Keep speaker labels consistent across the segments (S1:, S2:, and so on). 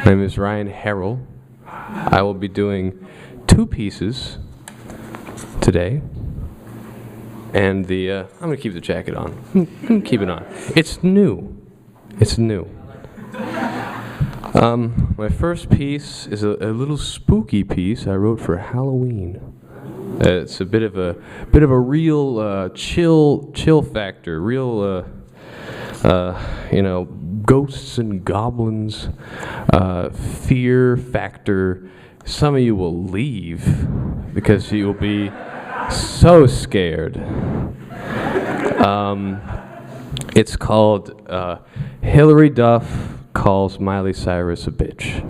S1: My name is Ryan Harrell. I will be doing 2 pieces today. And I'm going to keep the jacket on. I'm going to keep it on. It's new. It's new. My first piece is a little spooky piece I wrote for Halloween. It's a bit of a real chill factor, real ghosts and goblins, fear factor. Some of you will leave because you will be so scared. It's called Hilary Duff Calls Mylie Cyrus a Bitch.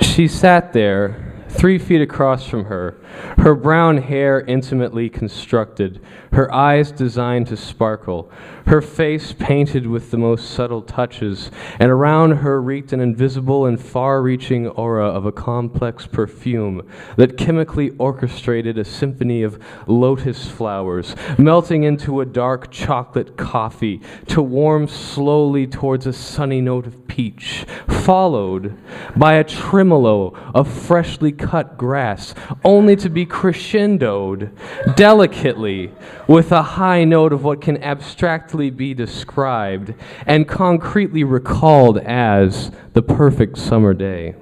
S1: She sat there, 3 feet across from her, her brown hair intimately constructed, her eyes designed to sparkle, her face painted with the most subtle touches, and around her reeked an invisible and far-reaching aura of a complex perfume that chemically orchestrated a symphony of lotus flowers, melting into a dark chocolate coffee to warm slowly towards a sunny note of peach, followed by a tremolo of freshly cut grass, only to be crescendoed delicately with a high note of what can abstractly be described and concretely recalled as the perfect summer day.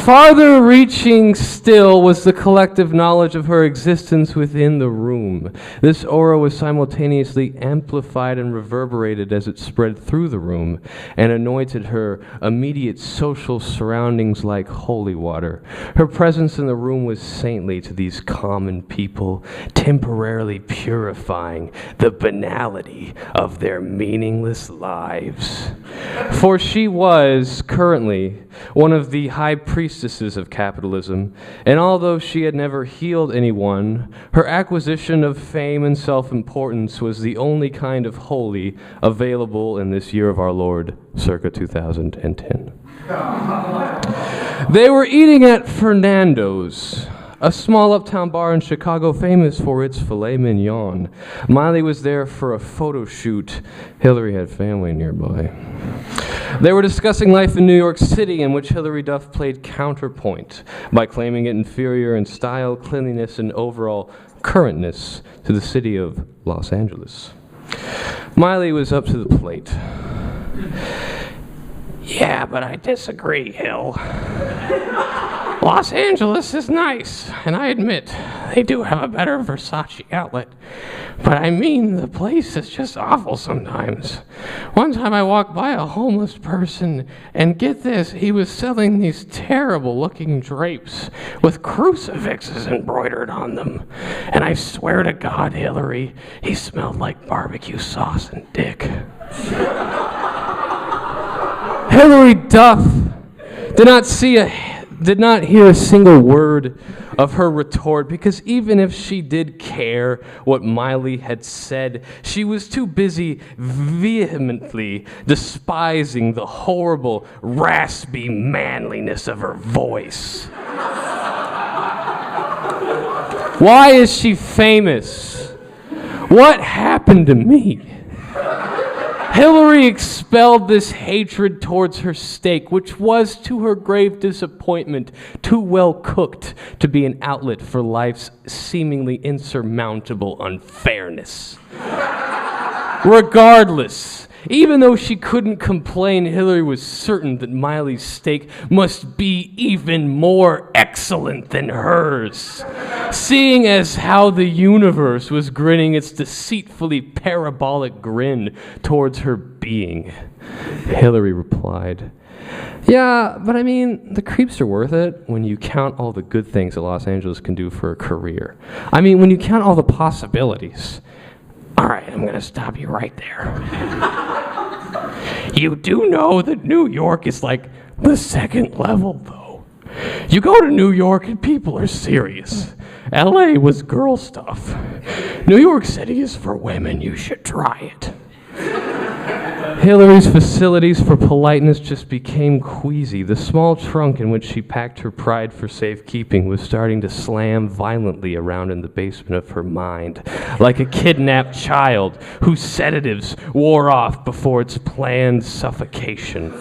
S1: Farther reaching still was the collective knowledge of her existence within the room. This aura was simultaneously amplified and reverberated as it spread through the room and anointed her immediate social surroundings like holy water. Her presence in the room was saintly to these common people, temporarily purifying the banality of their meaningless lives. For she was currently one of the high priestesses of capitalism, and although she had never healed anyone, her acquisition of fame and self-importance was the only kind of holy available in this year of our Lord, circa 2010. They were eating at Fernando's, a small uptown bar in Chicago famous for its filet mignon. Mylie was there for a photo shoot. Hilary had family nearby. They were discussing life in New York City, in which Hilary Duff played counterpoint by claiming it inferior in style, cleanliness, and overall currentness to the city of Los Angeles. Mylie was up to the plate. Yeah, but I disagree, Hill. Los Angeles is nice, and I admit they do have a better Versace outlet. But I mean, the place is just awful sometimes. One time I walked by a homeless person, and get this, he was selling these terrible-looking drapes with crucifixes embroidered on them. And I swear to God, Hilary, he smelled like barbecue sauce and dick. Hilary Duff did not hear a single word of her retort, because even if she did care what Mylie had said, she was too busy vehemently despising the horrible, raspy manliness of her voice. Why is she famous? What happened to me? Hilary expelled this hatred towards her steak, which was, to her grave disappointment, too well cooked to be an outlet for life's seemingly insurmountable unfairness. Regardless, even though she couldn't complain, Hilary was certain that Mylie's steak must be even more excellent than hers, seeing as how the universe was grinning its deceitfully parabolic grin towards her being. Hilary replied, yeah, but I mean, the creeps are worth it when you count all the good things that Los Angeles can do for a career. I mean, when you count all the possibilities. All right, I'm going to stop you right there. You do know that New York is like the second level, though. You go to New York and people are serious. LA was girl stuff. New York City is for women. You should try it. Hilary's facilities for politeness just became queasy. The small trunk in which she packed her pride for safekeeping was starting to slam violently around in the basement of her mind, like a kidnapped child whose sedatives wore off before its planned suffocation.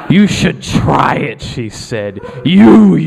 S1: "You should try it," she said. You.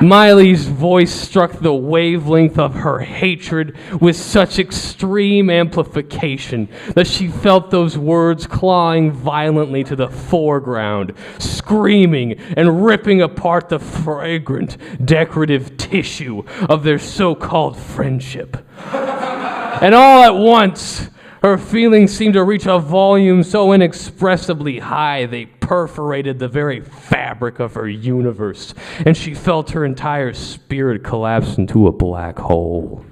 S1: Mylie's voice struck the wavelength of her hatred with such extreme amplification that she felt those words clawing violently to the foreground, screaming and ripping apart the fragrant, decorative tissue of their so-called friendship. And all at once, her feelings seemed to reach a volume so inexpressibly high they perforated the very fabric of her universe, and she felt her entire spirit collapse into a black hole.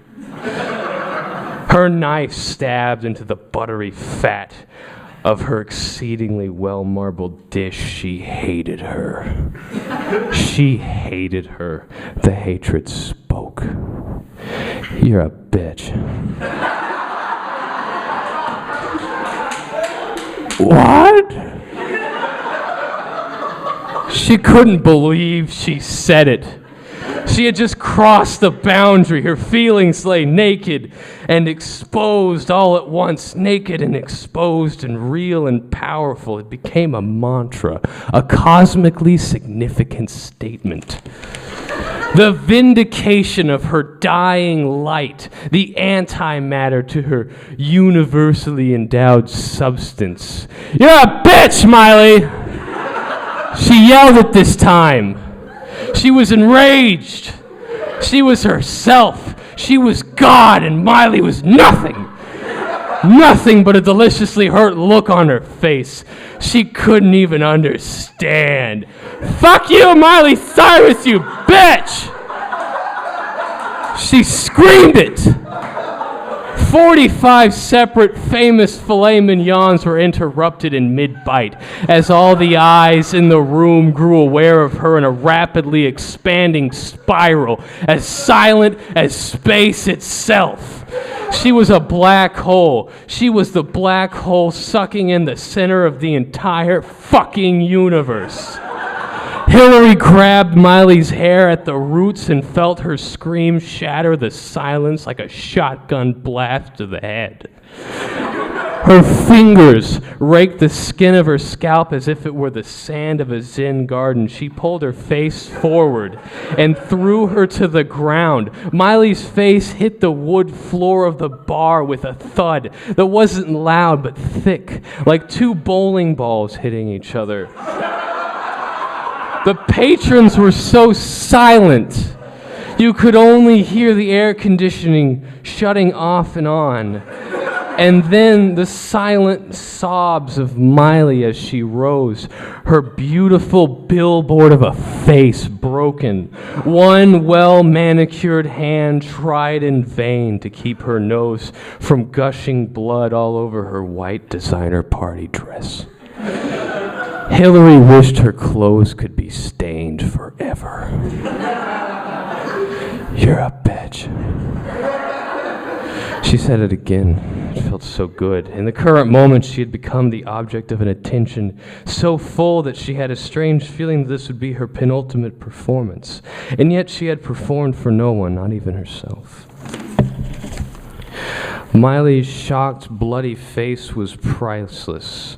S1: Her knife stabbed into the buttery fat of her exceedingly well-marbled dish. She hated her. She hated her. The hatred spoke. "You're a bitch." What? She couldn't believe she said it. She had just crossed the boundary. Her feelings lay naked and exposed all at once. Naked and exposed and real and powerful. It became a mantra, a cosmically significant statement. The vindication of her dying light, the antimatter to her universally endowed substance. "You're a bitch, Mylie!" She yelled it this time. She was enraged. She was herself. She was God, and Mylie was nothing. Nothing but a deliciously hurt look on her face. She couldn't even understand. "Fuck you, Mylie Cyrus, you bitch!" She screamed it. 45 separate famous filet mignons were interrupted in mid-bite as all the eyes in the room grew aware of her in a rapidly expanding spiral, as silent as space itself. She was a black hole. She was the black hole sucking in the center of the entire fucking universe. Hilary grabbed Mylie's hair at the roots and felt her scream shatter the silence like a shotgun blast to the head. Her fingers raked the skin of her scalp as if it were the sand of a Zen garden. She pulled her face forward and threw her to the ground. Mylie's face hit the wood floor of the bar with a thud that wasn't loud but thick, like two bowling balls hitting each other. The patrons were so silent, you could only hear the air conditioning shutting off and on. And then the silent sobs of Mylie as she rose, her beautiful billboard of a face broken. One well-manicured hand tried in vain to keep her nose from gushing blood all over her white designer party dress. Hilary wished her clothes could be stained forever. "You're a bitch." She said it again. It felt so good. In the current moment, she had become the object of an attention so full that she had a strange feeling that this would be her penultimate performance. And yet she had performed for no one, not even herself. Mylie's shocked, bloody face was priceless.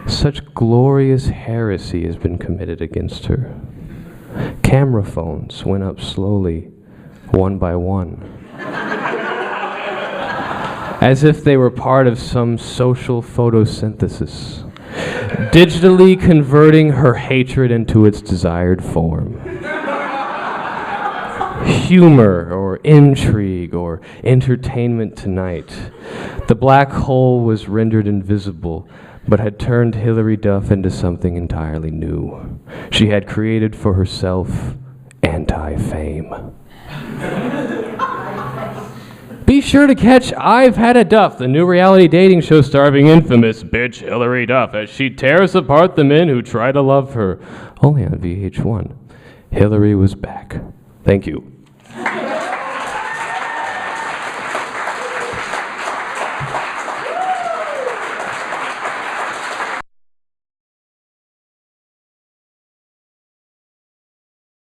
S1: Such glorious heresy has been committed against her. Camera phones went up slowly, one by one, as if they were part of some social photosynthesis, digitally converting her hatred into its desired form. Humor or intrigue or entertainment tonight. The black hole was rendered invisible, but had turned Hilary Duff into something entirely new. She had created for herself anti-fame. Be sure to catch I've Had a Duff, the new reality dating show starring infamous bitch Hilary Duff, as she tears apart the men who try to love her. Only on VH1. Hilary was back. Thank you.